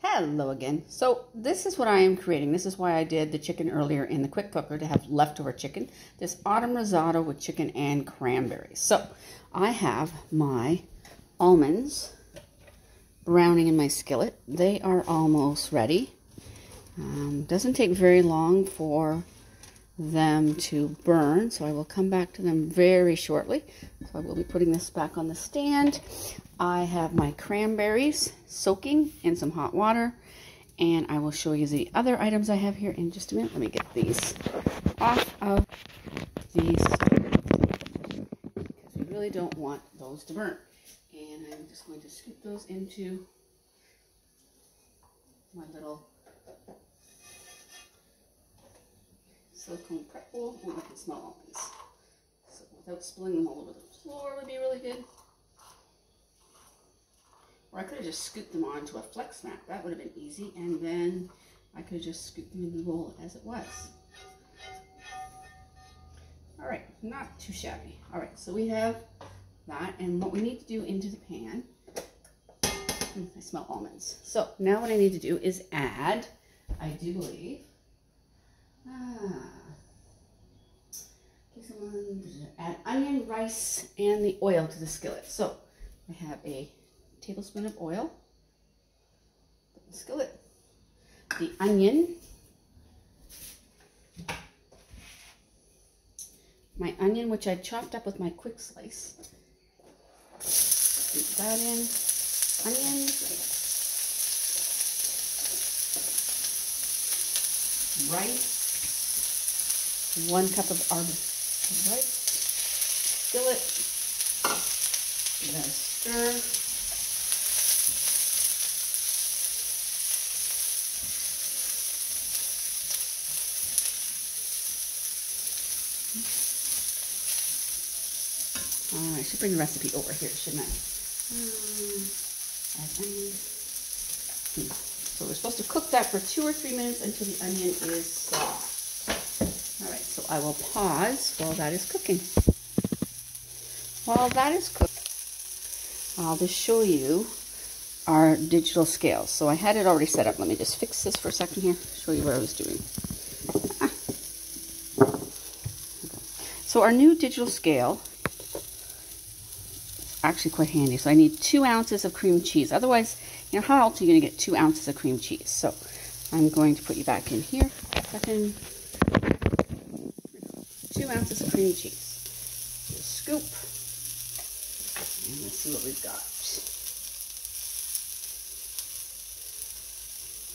Hello again. So this is what I am creating. This is why I did the chicken earlier in the quick cooker to have leftover chicken. This autumn risotto with chicken and cranberries. So I have my almonds browning in my skillet. They are almost ready. Doesn't take very long for them to burn, so I will come back to them very shortly. So I will be putting this back on the stand. I have my cranberries soaking in some hot water, and I will show you the other items I have here in just a minute. Let me get these off of these because we really don't want those to burn. And I'm just going to scoop those into my little silicone prep bowl, and I can smell almonds. So without spilling them all over the floor would be really good. Or I could have just scooped them onto a flex mat. That would have been easy. And then I could have just scooped them in the bowl as it was. All right, not too shabby. All right, so we have that. And what we need to do into the pan, I smell almonds. So now what I need to do is add, I do believe, add onion, rice, and the oil to the skillet. So I have a tablespoon of oil, put in the skillet, the onion, my onion which I chopped up with my quick slice, scoop that in, onion, rice, 1 cup of rice, skillet, then stir. I should bring the recipe over here, shouldn't I? So we're supposed to cook that for 2 or 3 minutes until the onion is soft. All right, so I will pause while that is cooking. While that is cooking, I'll just show you our digital scales. So I had it already set up. Let me just fix this for a second here, show you what I was doing. So our new digital scale, actually quite handy. So I need 2 ounces of cream cheese. Otherwise, you know, how else are you going to get 2 ounces of cream cheese? So I'm going to put you back in here. 2 ounces of cream cheese. Scoop. And let's see what we've got.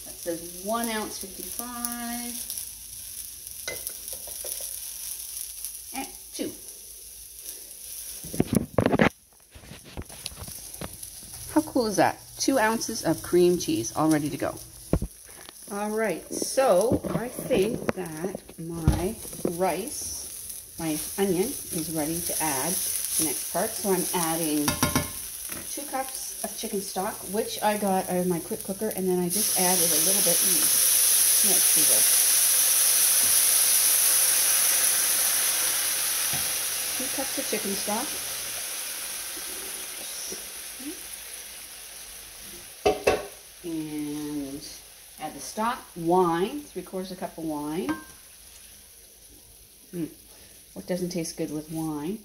That says 1 ounce 55. And 2. How cool is that? 2 ounces of cream cheese all ready to go. All right, so I think that my rice, my onion is ready to add the next part. So I'm adding 2 cups of chicken stock, which I got out of my quick cooker, and then I just added a little bit. Let's see this. 2 cups of chicken stock. And add the stock, wine, 3/4 cup of wine. What doesn't taste good with wine?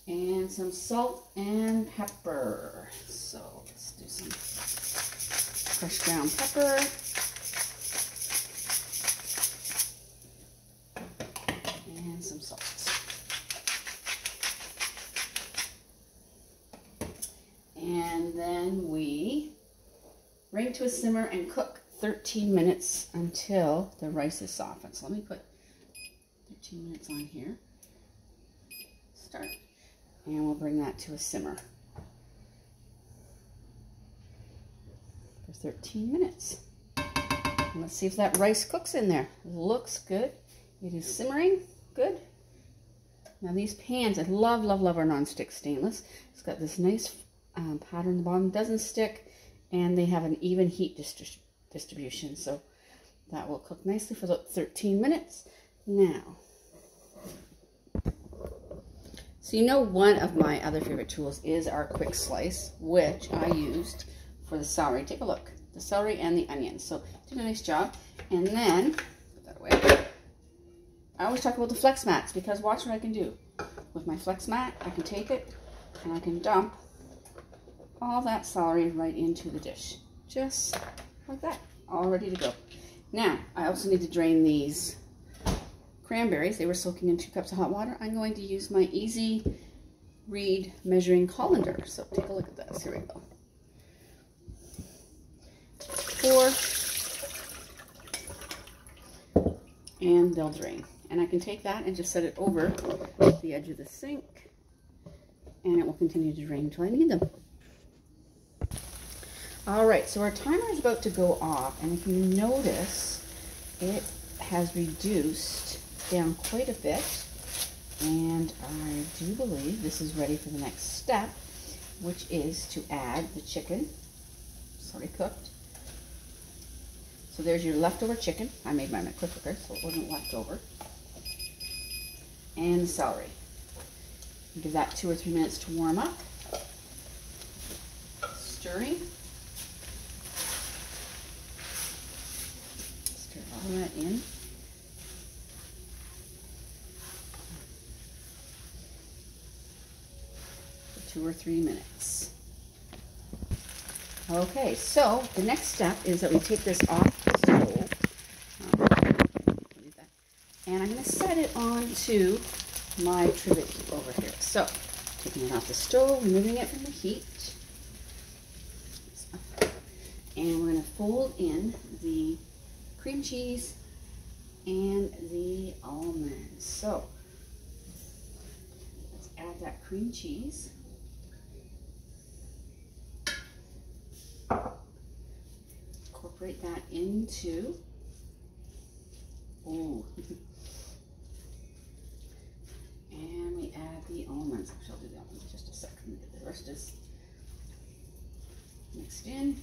And some salt and pepper. So let's do some fresh ground pepper. And some salt. And then we bring to a simmer and cook 13 minutes until the rice is softened. So let me put 13 minutes on here. Start. And we'll bring that to a simmer for 13 minutes. And let's see if that rice cooks in there. Looks good. It is simmering. Good. Now these pans, I love, love, love our nonstick stainless. It's got this nice pattern on the bottom, doesn't stick, and they have an even heat distribution, so that will cook nicely for about 13 minutes. Now, so you know one of my other favorite tools is our quick slice, which I used for the celery. Take a look. The celery and the onions. So did a nice job. And then, put that away. I always talk about the flex mats because watch what I can do. With my flex mat, I can take it and I can dump all that celery right into the dish. Just like that. All ready to go. Now, I also need to drain these cranberries. They were soaking in 2 cups of hot water. I'm going to use my Easy Read measuring colander. So take a look at this. Here we go. 4. And they'll drain. And I can take that and just set it over the edge of the sink. And it will continue to drain until I need them. Alright, so our timer is about to go off. And if you notice, it has reduced down quite a bit. And I do believe this is ready for the next step, which is to add the chicken. It's already cooked. So there's your leftover chicken. I made mine in a quick cooker, so it wasn't left over. And the celery. Give that 2 or 3 minutes to warm up. Stirring. Stir all that in. For 2 or 3 minutes. Okay, so the next step is that we take this off the stove. And I'm going to set it onto my trivet heat over here. So, taking it off the stove, removing it from the heat. And we're going to fold in the cream cheese and the almonds. So, let's add that cream cheese. Incorporate that into, and we add the almonds. Actually, I'll do the almonds in just a second. Let me get the rest is mixed in.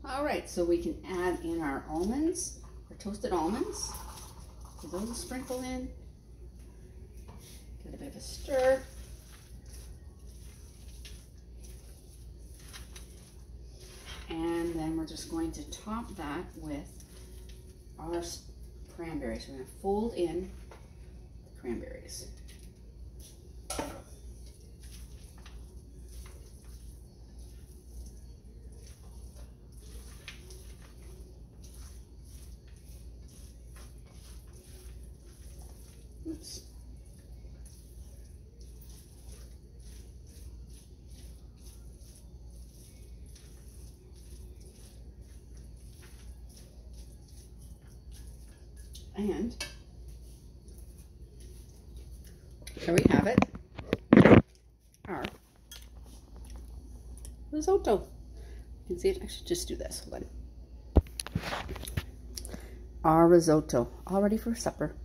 All right, so we can add in our almonds, our toasted almonds. So those will sprinkle in. Give it a bit of a stir. And then we're just going to top that with our cranberries. We're going to fold in the cranberries. Oops. And here we have it, our risotto. You can see it. I should just do this. Hold on. Our risotto, all ready for supper.